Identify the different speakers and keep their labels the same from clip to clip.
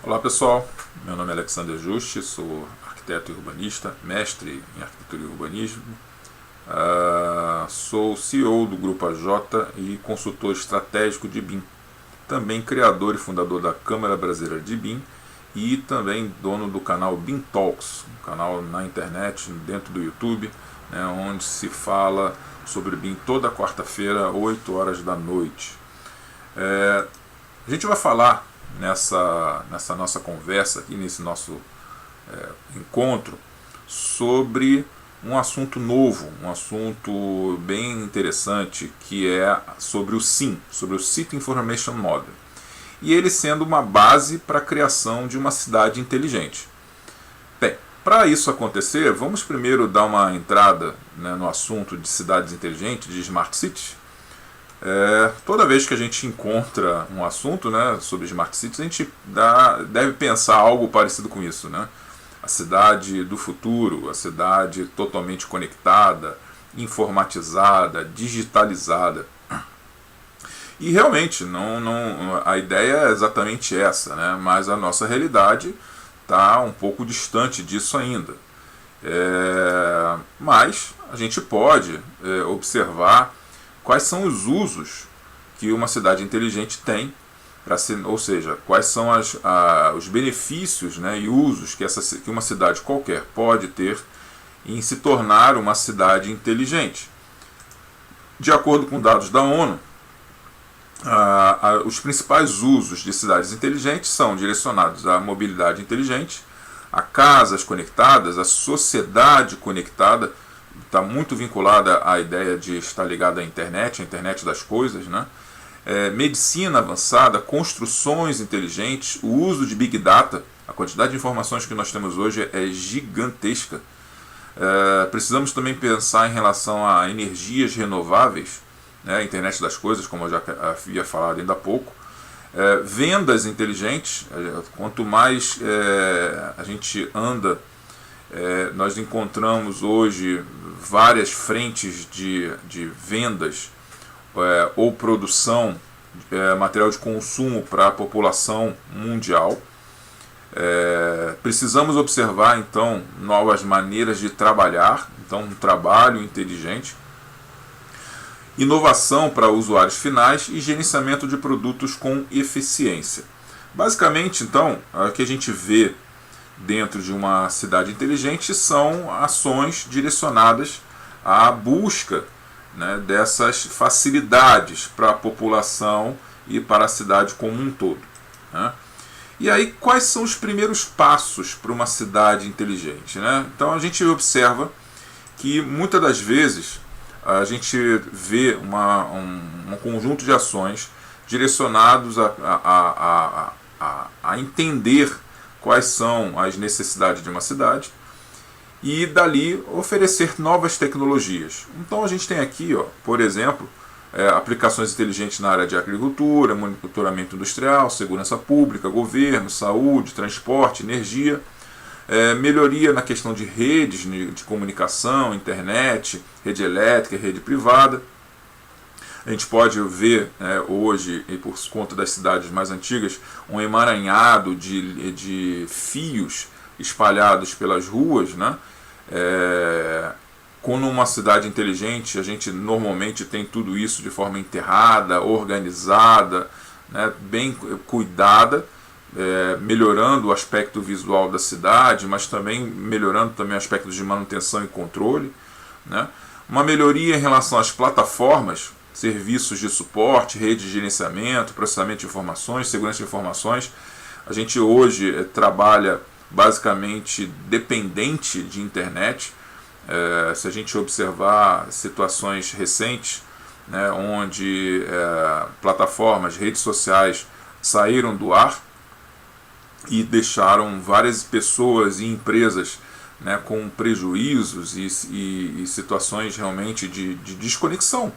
Speaker 1: Olá pessoal, meu nome é Alexander Juste, sou arquiteto e urbanista, mestre em arquitetura e urbanismo. Sou CEO do Grupo AJ e consultor estratégico de BIM. Também criador e fundador da Câmara Brasileira de BIM e também dono do canal BIM Talks, um canal na internet, dentro do YouTube, né, onde se fala sobre BIM toda quarta-feira, 8 horas da noite. A gente vai falar nessa nossa conversa aqui, nesse nosso encontro, sobre um assunto novo, um assunto bem interessante, que é sobre o SIM, sobre o City Information Model, e ele sendo uma base para a criação de uma cidade inteligente. Bem, para isso acontecer, vamos primeiro dar uma entrada, né, no assunto de cidades inteligentes, de Smart Cities. Toda vez que a gente encontra um assunto, né, sobre Smart Cities, a gente deve pensar algo parecido com isso, né? A cidade do futuro, a cidade totalmente conectada, informatizada, digitalizada. E realmente, a ideia é exatamente essa, né? Mas a nossa realidade está um pouco distante disso ainda. Mas a gente pode observar quais são os usos que uma cidade inteligente tem, ou seja, quais são os benefícios, né, e usos que uma cidade qualquer pode ter em se tornar uma cidade inteligente. De acordo com dados da ONU, os principais usos de cidades inteligentes são direcionados à mobilidade inteligente, a casas conectadas, a sociedade conectada. Está muito vinculada à ideia de estar ligada à internet, a internet das coisas, né? Medicina avançada, construções inteligentes, o uso de Big Data. A quantidade de informações que nós temos hoje é gigantesca. Precisamos também pensar em relação a energias renováveis, né? Internet das coisas, como eu já havia falado ainda há pouco. Vendas inteligentes. Quanto mais a gente anda, nós encontramos hoje várias frentes de vendas ou produção, material de consumo para a população mundial. Precisamos observar então novas maneiras de trabalhar, então um trabalho inteligente, inovação para usuários finais e gerenciamento de produtos com eficiência. Basicamente, então, o que a gente vê dentro de uma cidade inteligente são ações direcionadas à busca, né, dessas facilidades para a população e para a cidade como um todo, né? E aí, quais são os primeiros passos para uma cidade inteligente, né? Então a gente observa que muitas das vezes a gente vê um conjunto de ações direcionados a entender quais são as necessidades de uma cidade e dali oferecer novas tecnologias. Então a gente tem aqui, por exemplo, aplicações inteligentes na área de agricultura, monitoramento industrial, segurança pública, governo, saúde, transporte, energia, melhoria na questão de redes de comunicação, internet, rede elétrica, rede privada. A gente pode ver hoje, e por conta das cidades mais antigas, um emaranhado de fios espalhados pelas ruas, né? Quando uma cidade inteligente, a gente normalmente tem tudo isso de forma enterrada, organizada, né? Bem cuidada, melhorando o aspecto visual da cidade, mas também melhorando também aspectos de manutenção e controle, né? Uma melhoria em relação às plataformas, serviços de suporte, rede de gerenciamento, processamento de informações, segurança de informações. A gente hoje trabalha basicamente dependente de internet. Se a gente observar situações recentes, né, onde plataformas, redes sociais saíram do ar e deixaram várias pessoas e empresas, né, com prejuízos e situações realmente de desconexão,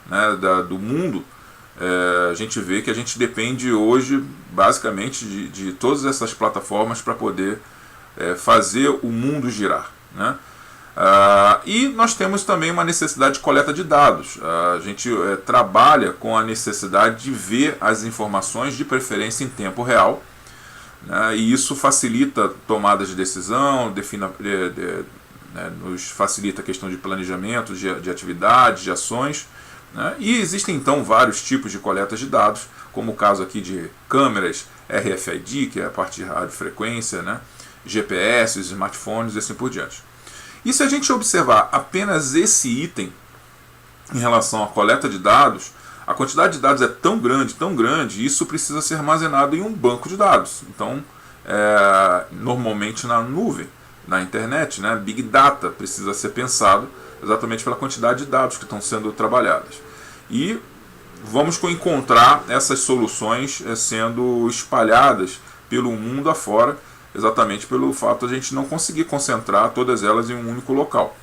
Speaker 1: né, do mundo. A gente vê que a gente depende hoje basicamente de todas essas plataformas para poder fazer o mundo girar, né? E nós temos também uma necessidade de coleta de dados. A gente trabalha com a necessidade de ver as informações, de preferência em tempo real, né, e isso facilita tomadas de decisão, nos facilita a questão de planejamento, de atividades, de ações, né, e existem então vários tipos de coletas de dados, como o caso aqui de câmeras, RFID, que é a parte de radiofrequência, né, GPS, smartphones e assim por diante. E se a gente observar apenas esse item em relação à coleta de dados, a quantidade de dados é tão grande, e isso precisa ser armazenado em um banco de dados. Então, normalmente na nuvem, na internet, né, Big Data precisa ser pensado exatamente pela quantidade de dados que estão sendo trabalhadas. E vamos encontrar essas soluções sendo espalhadas pelo mundo afora, exatamente pelo fato de a gente não conseguir concentrar todas elas em um único local.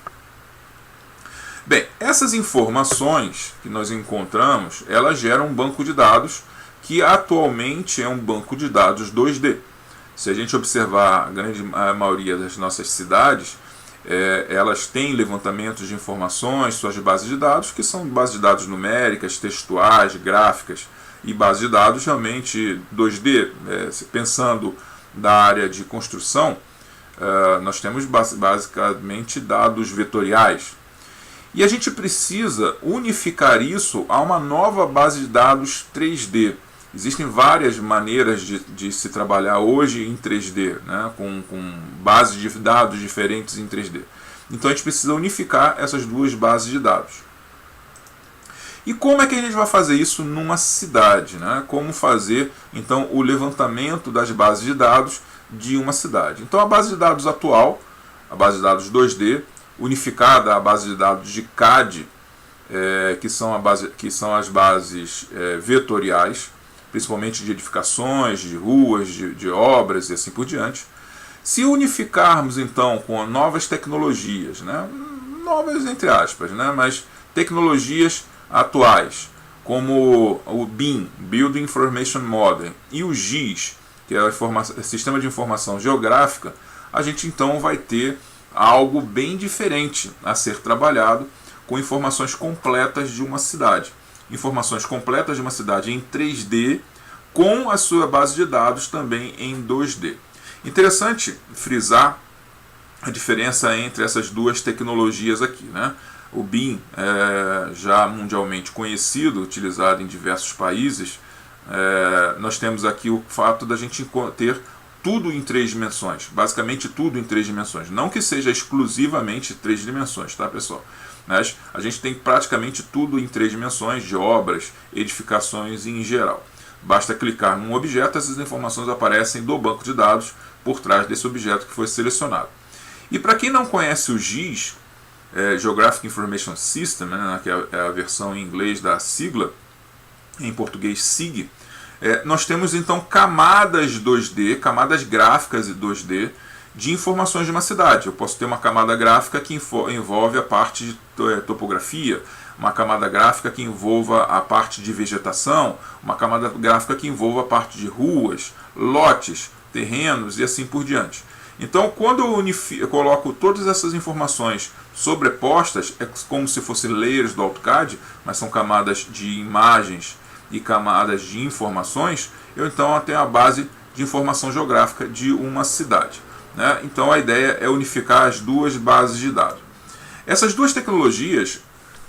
Speaker 1: Bem, essas informações que nós encontramos, elas geram um banco de dados que atualmente é um banco de dados 2D. Se a gente observar a maioria das nossas cidades, elas têm levantamentos de informações, suas bases de dados, que são bases de dados numéricas, textuais, gráficas, e bases de dados realmente 2D. Pensando da área de construção, nós temos basicamente dados vetoriais. E a gente precisa unificar isso a uma nova base de dados 3D. Existem várias maneiras de se trabalhar hoje em 3D, né, com bases de dados diferentes em 3D. Então a gente precisa unificar essas duas bases de dados. E como é que a gente vai fazer isso numa cidade, né? Como fazer então o levantamento das bases de dados de uma cidade? Então a base de dados atual, a base de dados 2D, unificada à base de dados de CAD, que são as bases vetoriais, principalmente de edificações, de ruas, de obras e assim por diante. Se unificarmos então com novas tecnologias, né, novas entre aspas, né, mas tecnologias atuais, como o BIM, Building Information Model, e o GIS, que é o Sistema de Informação Geográfica, a gente então vai ter algo bem diferente a ser trabalhado, com informações completas de uma cidade. Informações completas de uma cidade em 3D, com a sua base de dados também em 2D. Interessante frisar a diferença entre essas duas tecnologias aqui, né? O BIM é já mundialmente conhecido, utilizado em diversos países. Nós temos aqui o fato da gente ter tudo em 3 dimensões, basicamente tudo em 3 dimensões. Não que seja exclusivamente 3 dimensões, tá, pessoal? Mas a gente tem praticamente tudo em 3 dimensões, de obras, edificações em geral. Basta clicar num objeto, essas informações aparecem do banco de dados por trás desse objeto que foi selecionado. E para quem não conhece o GIS, Geographic Information System, né, que é a versão em inglês da sigla, em português SIG, nós temos então camadas 2D, camadas gráficas 2D de informações de uma cidade. Eu posso ter uma camada gráfica que envolve a parte de topografia, uma camada gráfica que envolva a parte de vegetação, uma camada gráfica que envolva a parte de ruas, lotes, terrenos e assim por diante. Então, quando eu coloco todas essas informações sobrepostas, é como se fossem layers do AutoCAD, mas são camadas de imagens e camadas de informações, eu então tenho a base de informação geográfica de uma cidade, né? Então a ideia é unificar as duas bases de dados. Essas duas tecnologias,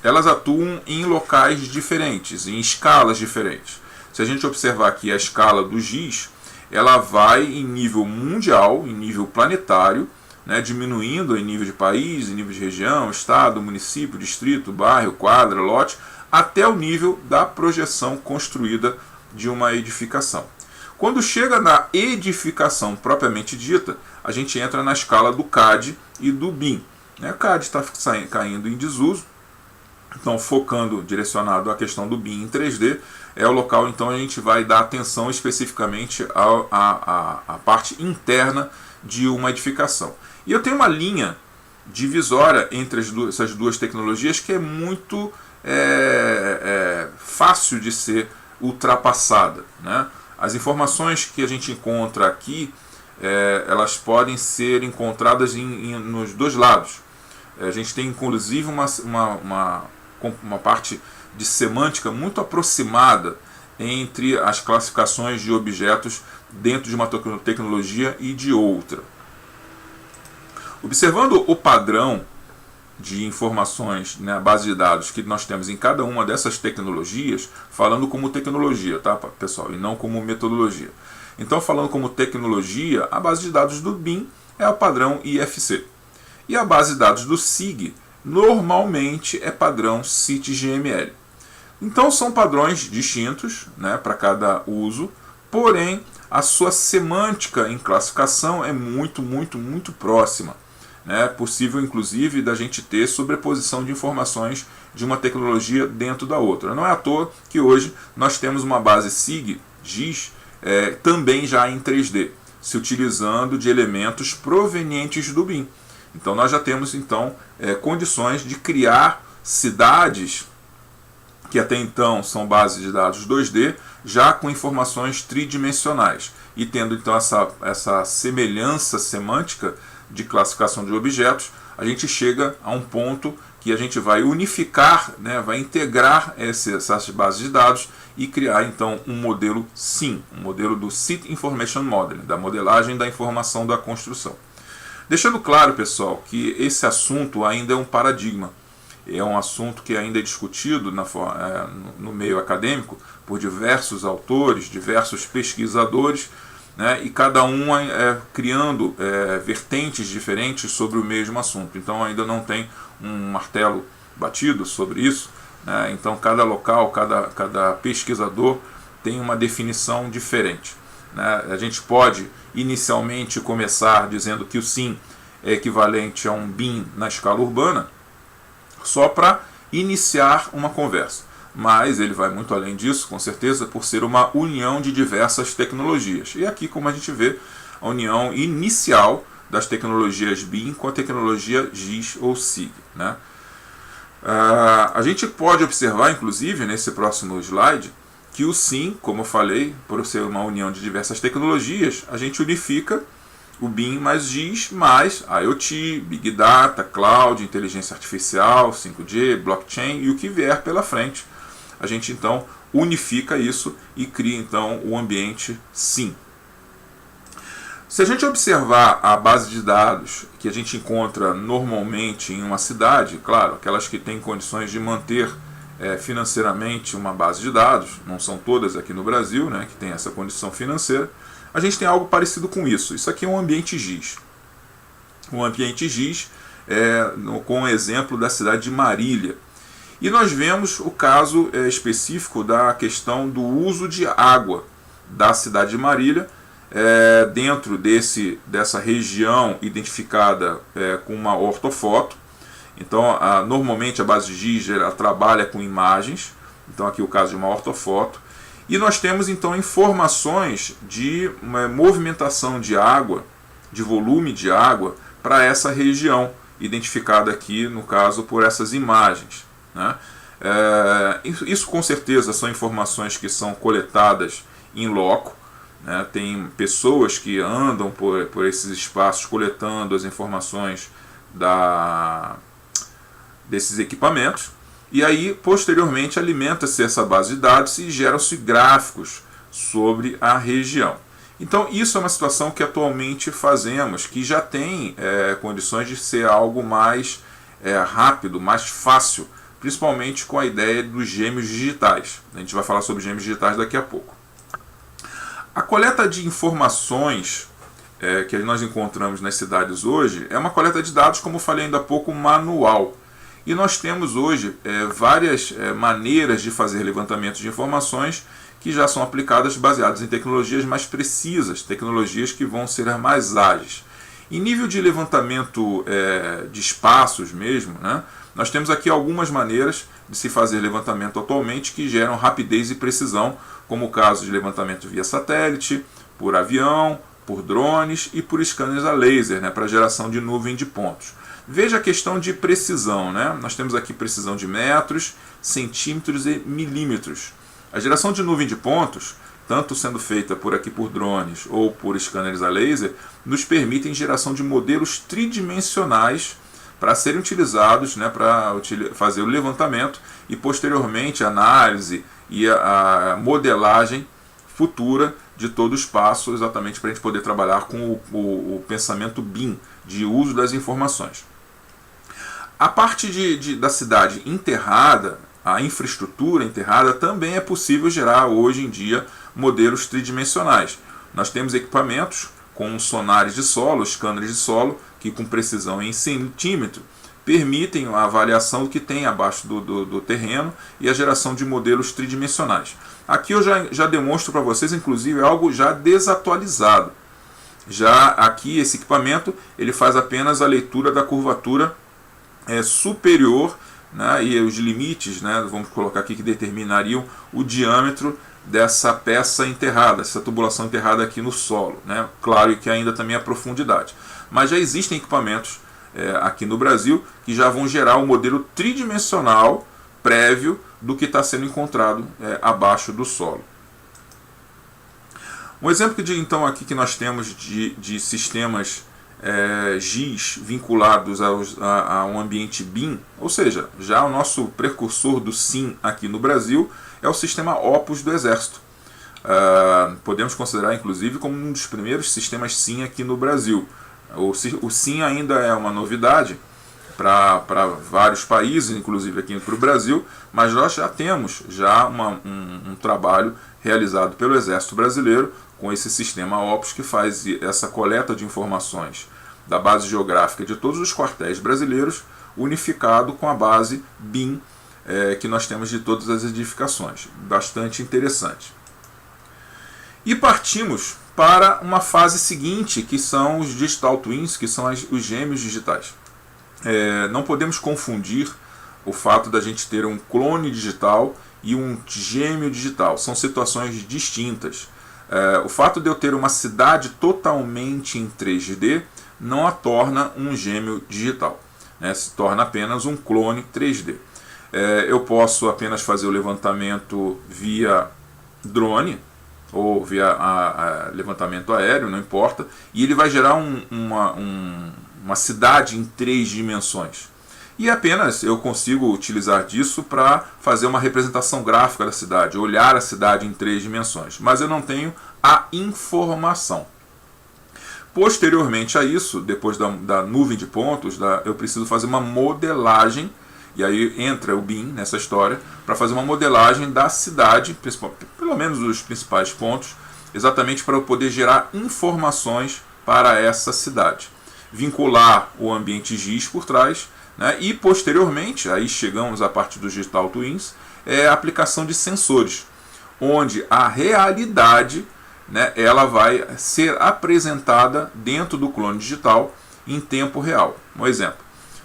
Speaker 1: elas atuam em locais diferentes, em escalas diferentes. Se a gente observar aqui a escala do GIS, ela vai em nível mundial, em nível planetário, né, diminuindo em nível de país, em nível de região, estado, município, distrito, bairro, quadra, lote, até o nível da projeção construída de uma edificação. Quando chega na edificação propriamente dita, a gente entra na escala do CAD e do BIM. O CAD está caindo em desuso, então focando, direcionado à questão do BIM em 3D, é o local então a gente vai dar atenção especificamente à parte interna de uma edificação. E eu tenho uma linha divisória entre essas duas tecnologias que é muito fácil de ser ultrapassada, né? As informações que a gente encontra aqui, elas podem ser encontradas nos dois lados. A gente tem inclusive uma parte de semântica muito aproximada entre as classificações de objetos dentro de uma tecnologia e de outra. Observando o padrão de informações na base de dados que nós temos em cada uma dessas tecnologias, falando como tecnologia, tá, pessoal, e não como metodologia. Então, falando como tecnologia, a base de dados do BIM é o padrão IFC. E a base de dados do SIG, normalmente, é padrão CIT-GML. Então, são padrões distintos, né, para cada uso, porém, a sua semântica em classificação é muito próxima. É possível, inclusive, da gente ter sobreposição de informações de uma tecnologia dentro da outra. Não é à toa que hoje nós temos uma base SIG, GIS, também já em 3D, se utilizando de elementos provenientes do BIM. Então nós já temos condições de criar cidades que até então são bases de dados 2D, já com informações tridimensionais. E tendo então essa semelhança semântica de classificação de objetos, a gente chega a um ponto que a gente vai unificar, né, vai integrar essas bases de dados e criar então um modelo SIM, um modelo do Site Information Modeling, da modelagem da informação da construção. Deixando claro, pessoal, que esse assunto ainda é um paradigma, é um assunto que ainda é discutido no meio acadêmico por diversos autores, diversos pesquisadores, né, e cada um criando vertentes diferentes sobre o mesmo assunto. Então ainda não tem um martelo batido sobre isso, né, então cada local, cada pesquisador tem uma definição diferente. Né. A gente pode inicialmente começar dizendo que o SIM é equivalente a um BIM na escala urbana, só para iniciar uma conversa. Mas ele vai muito além disso, com certeza, por ser uma união de diversas tecnologias. E aqui, como a gente vê, a união inicial das tecnologias BIM com a tecnologia GIS ou SIG. Né? A gente pode observar, inclusive, nesse próximo slide, que o SIM, como eu falei, por ser uma união de diversas tecnologias, a gente unifica o BIM mais GIS, mais IoT, Big Data, Cloud, Inteligência Artificial, 5G, Blockchain e o que vier pela frente. A gente então unifica isso e cria então o ambiente SIM. Se a gente observar a base de dados que a gente encontra normalmente em uma cidade, claro, aquelas que têm condições de manter financeiramente uma base de dados, não são todas aqui no Brasil, né, que tem essa condição financeira, a gente tem algo parecido com isso. Isso aqui é um ambiente GIS. Um ambiente GIS com o exemplo da cidade de Marília. E nós vemos o caso específico da questão do uso de água da cidade de Marília, dentro dessa região identificada com uma ortofoto. Então, normalmente a base de GIS ela trabalha com imagens, então aqui o caso de uma ortofoto. E nós temos então informações de movimentação de água, de volume de água para essa região, identificada aqui no caso por essas imagens. Né? Isso com certeza são informações que são coletadas em loco, né? Tem pessoas que andam por esses espaços coletando as informações desses equipamentos, e aí posteriormente alimenta-se essa base de dados e geram-se gráficos sobre a região. Então isso é uma situação que atualmente fazemos, que já tem condições de ser algo mais rápido, mais fácil, principalmente com a ideia dos gêmeos digitais. A gente vai falar sobre gêmeos digitais daqui a pouco. A coleta de informações que nós encontramos nas cidades hoje é uma coleta de dados, como eu falei ainda há pouco, manual. E nós temos hoje várias maneiras de fazer levantamento de informações que já são aplicadas baseadas em tecnologias mais precisas, tecnologias que vão ser mais ágeis. Em nível de levantamento de espaços mesmo, né, nós temos aqui algumas maneiras de se fazer levantamento atualmente que geram rapidez e precisão, como o caso de levantamento via satélite, por avião, por drones e por scanners a laser, né, para geração de nuvem de pontos. Veja a questão de precisão. Né? Nós temos aqui precisão de metros, centímetros e milímetros. A geração de nuvem de pontos, tanto sendo feita por drones ou por scanners a laser, nos permitem geração de modelos tridimensionais para serem utilizados, né, para fazer o levantamento e posteriormente a análise e a modelagem futura de todo o espaço, exatamente para a gente poder trabalhar com o pensamento BIM, de uso das informações. A parte da cidade enterrada, a infraestrutura enterrada, também é possível gerar hoje em dia modelos tridimensionais. Nós temos equipamentos com sonares de solo, scanners de solo, que com precisão em centímetro permitem a avaliação do que tem abaixo do terreno e a geração de modelos tridimensionais. Aqui eu já demonstro para vocês, inclusive, algo já desatualizado. Já aqui esse equipamento ele faz apenas a leitura da curvatura superior, né, e os limites, né, vamos colocar aqui, que determinariam o diâmetro dessa peça enterrada, essa tubulação enterrada aqui no solo, né? Claro que ainda também a profundidade. Mas já existem equipamentos aqui no Brasil que já vão gerar um modelo tridimensional prévio do que está sendo encontrado abaixo do solo. Um exemplo então aqui que nós temos de sistemas GIS vinculados a um ambiente BIM, ou seja, já o nosso precursor do SIM aqui no Brasil é o sistema Opus do Exército. Podemos considerar inclusive como um dos primeiros sistemas SIM aqui no Brasil. O SIM ainda é uma novidade para vários países, inclusive aqui para o Brasil, mas nós já temos um trabalho realizado pelo Exército Brasileiro com esse sistema Opus, que faz essa coleta de informações da base geográfica de todos os quartéis brasileiros, unificado com a base BIM que nós temos de todas as edificações. Bastante interessante. E partimos para uma fase seguinte, que são os Digital Twins, que são os gêmeos digitais. Não podemos confundir o fato da gente ter um clone digital e um gêmeo digital. São situações distintas. O fato de eu ter uma cidade totalmente em 3D não a torna um gêmeo digital, né? Se torna apenas um clone 3D. Eu posso apenas fazer o levantamento via drone ou via levantamento aéreo, não importa, e ele vai gerar uma cidade em 3 dimensões. E apenas eu consigo utilizar disso para fazer uma representação gráfica da cidade, olhar a cidade em 3 dimensões, mas eu não tenho a informação. Posteriormente a isso, depois da nuvem de pontos, eu preciso fazer uma modelagem, e aí entra o BIM nessa história, para fazer uma modelagem da cidade, pelo menos os principais pontos, exatamente para eu poder gerar informações para essa cidade. Vincular o ambiente GIS por trás, né? E posteriormente, aí chegamos à parte dos Digital Twins, a aplicação de sensores, onde a realidade, né, ela vai ser apresentada dentro do clone digital em tempo real. Um exemplo,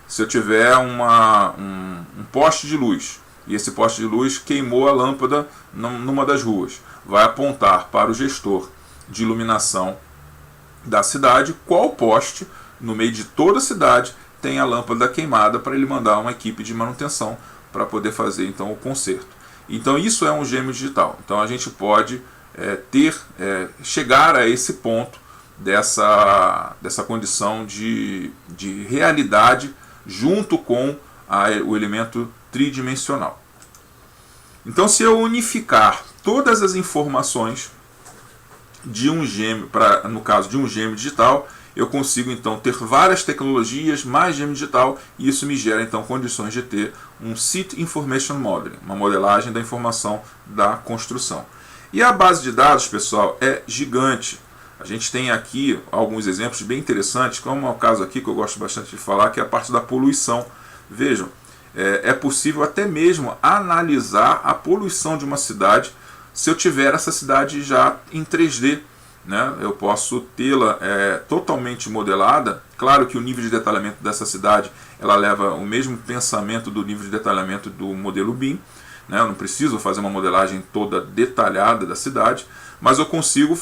Speaker 1: se eu tiver um poste de luz, e esse poste de luz queimou a lâmpada numa das ruas, vai apontar para o gestor de iluminação da cidade qual poste, no meio de toda a cidade, tem a lâmpada queimada, para ele mandar uma equipe de manutenção para poder fazer então o conserto. Então isso é um gêmeo digital. Então a gente pode chegar a esse ponto dessa condição de realidade junto com o elemento tridimensional. Então, se eu unificar todas as informações de um gêmeo, no caso de um gêmeo digital, eu consigo então ter várias tecnologias, mais gêmeo digital, e isso me gera então condições de ter um Site Information Modeling, uma modelagem da informação da construção. E a base de dados, pessoal, é gigante. A gente tem aqui alguns exemplos bem interessantes, como é o caso aqui que eu gosto bastante de falar, que é a parte da poluição. Vejam, é possível até mesmo analisar a poluição de uma cidade se eu tiver essa cidade já em 3D. Né? Eu posso tê-la totalmente modelada. Claro que o nível de detalhamento dessa cidade ela leva o mesmo pensamento do nível de detalhamento do modelo BIM. Né? Eu não preciso fazer uma modelagem toda detalhada da cidade, mas eu consigo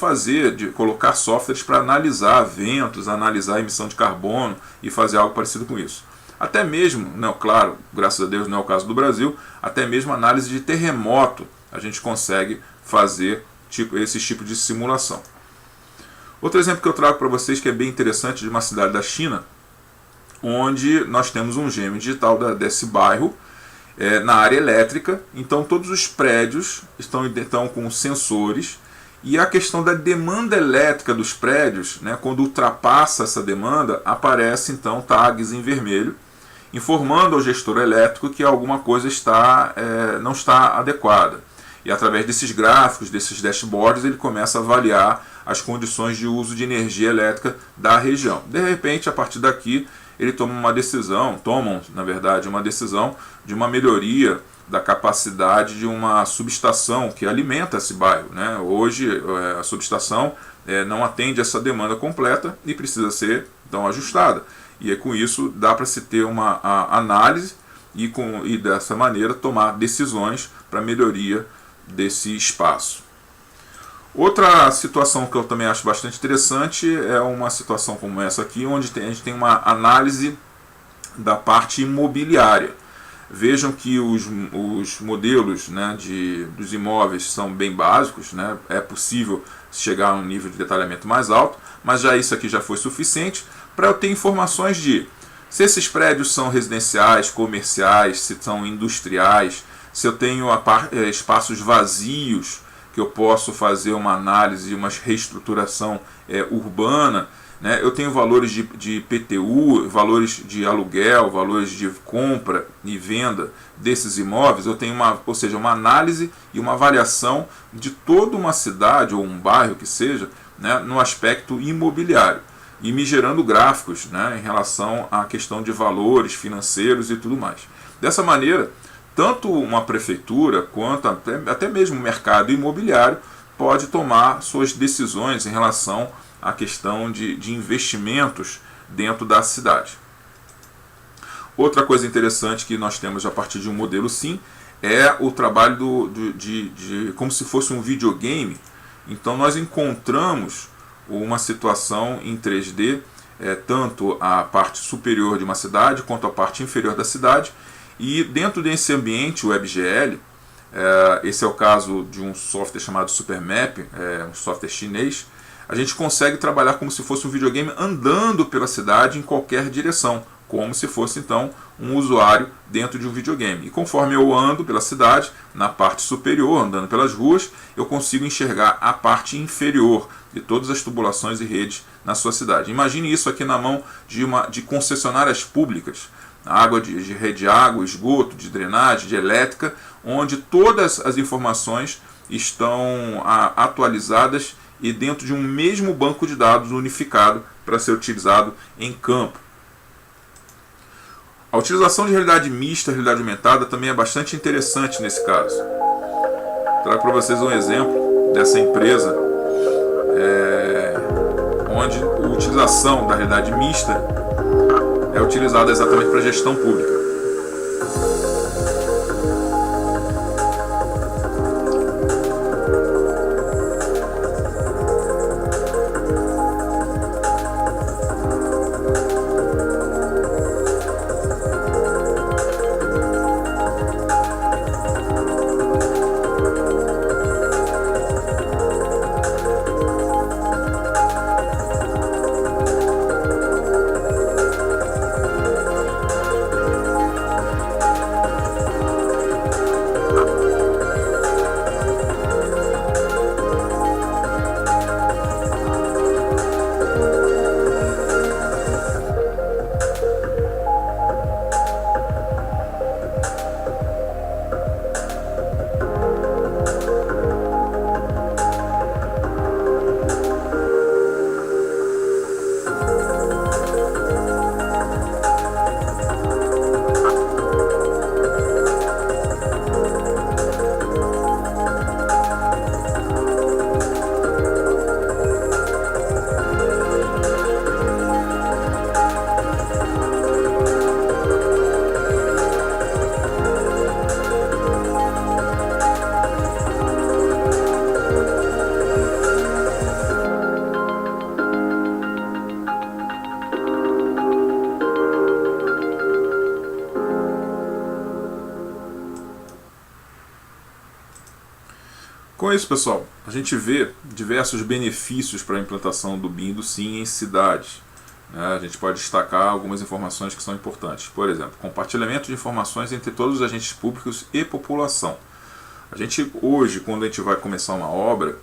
Speaker 1: colocar softwares para analisar ventos, analisar a emissão de carbono e fazer algo parecido com isso. Até mesmo, não, claro, graças a Deus não é o caso do Brasil, até mesmo análise de terremoto a gente consegue fazer esse tipo de simulação. Outro exemplo que eu trago para vocês que é bem interessante, de uma cidade da China, onde nós temos um gêmeo digital desse bairro na área elétrica. Então todos os prédios estão com sensores E a questão da demanda elétrica dos prédios, né, quando ultrapassa essa demanda, aparece então tags em vermelho, informando ao gestor elétrico que alguma coisa não está adequada. E através desses gráficos, desses dashboards, ele começa a avaliar as condições de uso de energia elétrica da região. De repente, a partir daqui, ele tomam, na verdade, uma decisão de uma melhoria da capacidade de uma subestação que alimenta esse bairro, né? Hoje, a subestação não atende essa demanda completa e precisa ser, então, ajustada. E com isso dá para se ter uma análise e dessa maneira tomar decisões para melhoria desse espaço. Outra situação que eu também acho bastante interessante é uma situação como essa aqui, onde a gente tem uma análise da parte imobiliária. Vejam que os modelos, né, dos imóveis são bem básicos, né? É possível chegar a um nível de detalhamento mais alto, mas isso aqui já foi suficiente para eu ter informações de se esses prédios são residenciais, comerciais, se são industriais, se eu tenho espaços vazios que eu posso fazer uma análise, uma reestruturação urbana, né? Eu tenho valores de IPTU, valores de aluguel, valores de compra e venda desses imóveis. Eu tenho uma análise e uma avaliação de toda uma cidade ou um bairro que seja, né, no aspecto imobiliário, e me gerando gráficos, né, em relação à questão de valores financeiros e tudo mais. Dessa maneira, tanto uma prefeitura quanto até mesmo o mercado imobiliário pode tomar suas decisões em relação à questão de investimentos dentro da cidade. Outra coisa interessante que nós temos a partir de um modelo SIM é o trabalho como se fosse um videogame. Então nós encontramos uma situação em 3D, tanto a parte superior de uma cidade quanto a parte inferior da cidade, e dentro desse ambiente WebGL, esse é o caso de um software chamado SuperMap, um software chinês, a gente consegue trabalhar como se fosse um videogame andando pela cidade em qualquer direção, como se fosse então um usuário dentro de um videogame. E conforme eu ando pela cidade, na parte superior, andando pelas ruas, eu consigo enxergar a parte inferior de todas as tubulações e redes na sua cidade. Imagine isso aqui na mão de concessionárias públicas, água de rede de água, esgoto, de drenagem, de elétrica, onde todas as informações estão atualizadas e dentro de um mesmo banco de dados unificado para ser utilizado em campo. A utilização de realidade mista, realidade aumentada, também é bastante interessante nesse caso. Trago para vocês um exemplo dessa empresa, onde a utilização da realidade mista é utilizada exatamente para gestão pública. Com isso, pessoal, a gente vê diversos benefícios para a implantação do BIM e do SIM em cidades. A gente pode destacar algumas informações que são importantes. Por exemplo, compartilhamento de informações entre todos os agentes públicos e população. A gente hoje, quando a gente vai começar uma obra,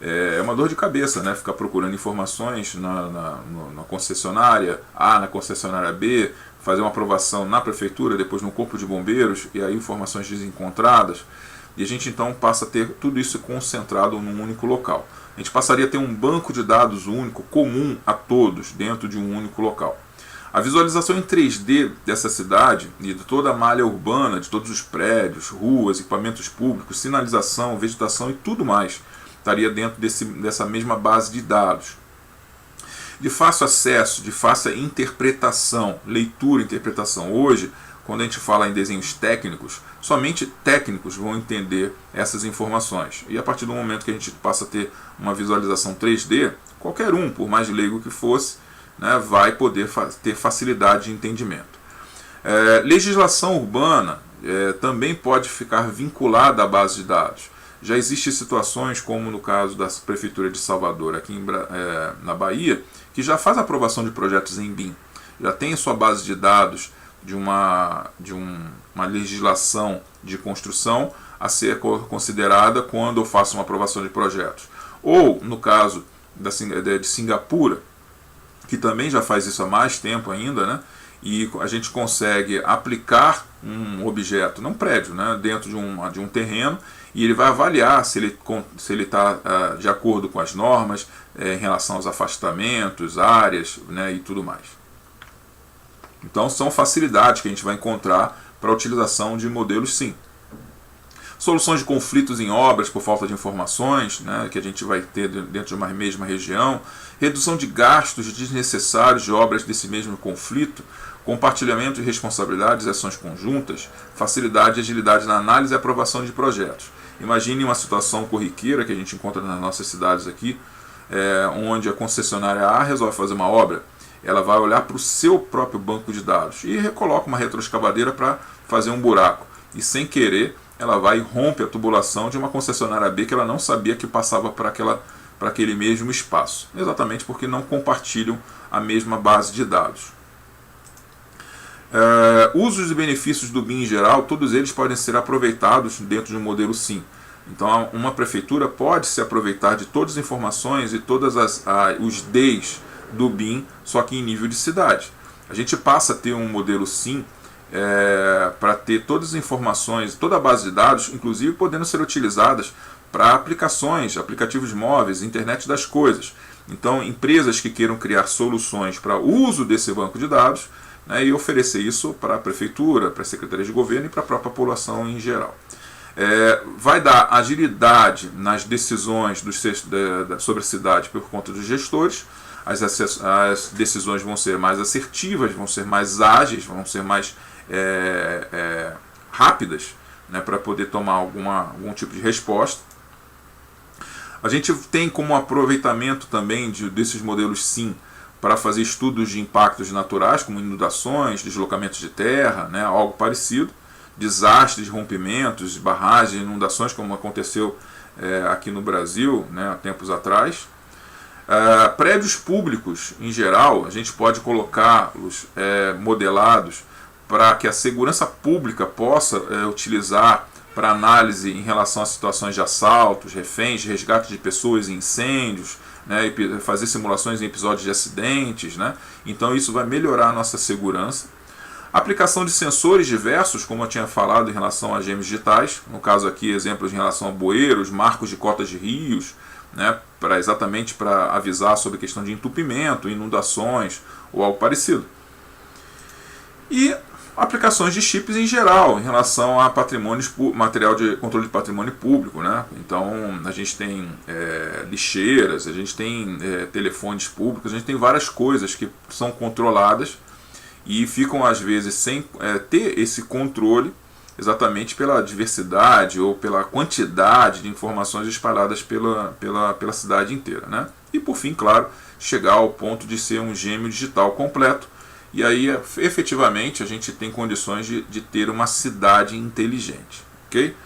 Speaker 1: é uma dor de cabeça, né? Ficar procurando informações na concessionária A, na concessionária B, fazer uma aprovação na prefeitura, depois no corpo de bombeiros, e aí informações desencontradas. E a gente então passa a ter tudo isso concentrado num único local. A gente passaria a ter um banco de dados único, comum a todos, dentro de um único local. A visualização em 3D dessa cidade e de toda a malha urbana, de todos os prédios, ruas, equipamentos públicos, sinalização, vegetação e tudo mais, estaria dentro dessa mesma base de dados. De fácil acesso, de fácil interpretação, leitura e interpretação. Hoje, quando a gente fala em desenhos técnicos, somente técnicos vão entender essas informações. E a partir do momento que a gente passa a ter uma visualização 3D, qualquer um, por mais leigo que fosse, né, vai poder ter facilidade de entendimento. Legislação urbana também pode ficar vinculada à base de dados. Já existem situações, como no caso da Prefeitura de Salvador, aqui na Bahia, que já faz aprovação de projetos em BIM. Já tem sua base de dados de uma legislação de construção a ser considerada quando eu faço uma aprovação de projetos. Ou, no caso de Singapura, que também já faz isso há mais tempo ainda, né? E a gente consegue aplicar um objeto, não um prédio, né? Dentro de um terreno, e ele vai avaliar se ele está de acordo com as normas em relação aos afastamentos, áreas, né? E tudo mais. Então são facilidades que a gente vai encontrar para a utilização de modelos SIM. Soluções de conflitos em obras por falta de informações, né, que a gente vai ter dentro de uma mesma região, redução de gastos desnecessários de obras desse mesmo conflito, compartilhamento de responsabilidades e ações conjuntas, facilidade e agilidade na análise e aprovação de projetos. Imagine uma situação corriqueira que a gente encontra nas nossas cidades aqui, onde a concessionária A resolve fazer uma obra, ela vai olhar para o seu próprio banco de dados e recoloca uma retroescavadeira para fazer um buraco. E sem querer, ela vai e rompe a tubulação de uma concessionária B que ela não sabia que passava para aquele mesmo espaço. Exatamente porque não compartilham a mesma base de dados. Usos e benefícios do BIM em geral, todos eles podem ser aproveitados dentro de um modelo SIM. Então, uma prefeitura pode se aproveitar de todas as informações e todos os Ds do BIM, só que em nível de cidade. A gente passa a ter um modelo SIM para ter todas as informações, toda a base de dados, inclusive podendo ser utilizadas para aplicações, aplicativos móveis, internet das coisas. Então, empresas que queiram criar soluções para o uso desse banco de dados, né, e oferecer isso para a prefeitura, para a secretaria de governo e para a própria população em geral. Vai dar agilidade nas decisões sobre a cidade por conta dos gestores. As decisões vão ser mais assertivas, vão ser mais ágeis, vão ser mais rápidas, né, para poder tomar algum tipo de resposta. A gente tem como aproveitamento também desses modelos SIM para fazer estudos de impactos naturais, como inundações, deslocamentos de terra, né, algo parecido, desastres, rompimentos, barragens, inundações, como aconteceu aqui no Brasil, né, há tempos atrás. Prédios públicos, em geral, a gente pode colocá-los modelados para que a segurança pública possa utilizar para análise em relação a situações de assaltos, reféns, resgate de pessoas em incêndios, né, e fazer simulações em episódios de acidentes, né? Então isso vai melhorar a nossa segurança. Aplicação de sensores diversos, como eu tinha falado em relação a gêmeos digitais, no caso aqui exemplos em relação a bueiros, marcos de cotas de rios, né, exatamente para avisar sobre a questão de entupimento, inundações ou algo parecido. E aplicações de chips em geral, em relação a material de controle de patrimônio público, né? Então a gente tem lixeiras, a gente tem telefones públicos, a gente tem várias coisas que são controladas e ficam às vezes sem ter esse controle, exatamente pela diversidade ou pela quantidade de informações espalhadas pela cidade inteira, né? E por fim, claro, chegar ao ponto de ser um gêmeo digital completo. E aí, efetivamente, a gente tem condições de ter uma cidade inteligente. Ok?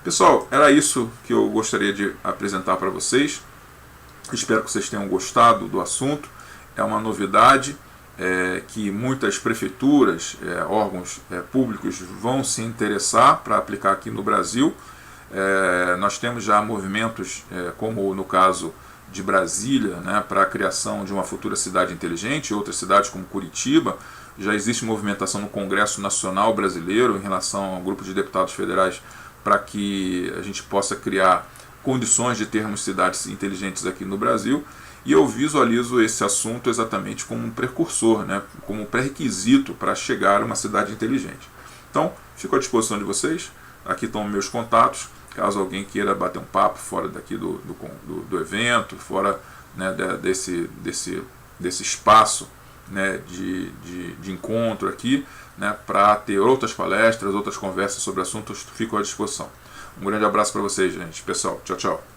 Speaker 1: Pessoal, era isso que eu gostaria de apresentar para vocês. Espero que vocês tenham gostado do assunto. É uma novidade que muitas prefeituras, órgãos públicos vão se interessar para aplicar aqui no Brasil. Nós temos já movimentos, como no caso de Brasília, né, para a criação de uma futura cidade inteligente, outras cidades como Curitiba. Já existe movimentação no Congresso Nacional Brasileiro em relação ao grupo de deputados federais para que a gente possa criar condições de termos cidades inteligentes aqui no Brasil. E eu visualizo esse assunto exatamente como um precursor, né, como um pré-requisito para chegar a uma cidade inteligente. Então, fico à disposição de vocês. Aqui estão meus contatos. Caso alguém queira bater um papo fora daqui do evento, fora, né, desse espaço, né, de encontro aqui, né, para ter outras palestras, outras conversas sobre assuntos, fico à disposição. Um grande abraço para vocês, gente. Pessoal, tchau, tchau.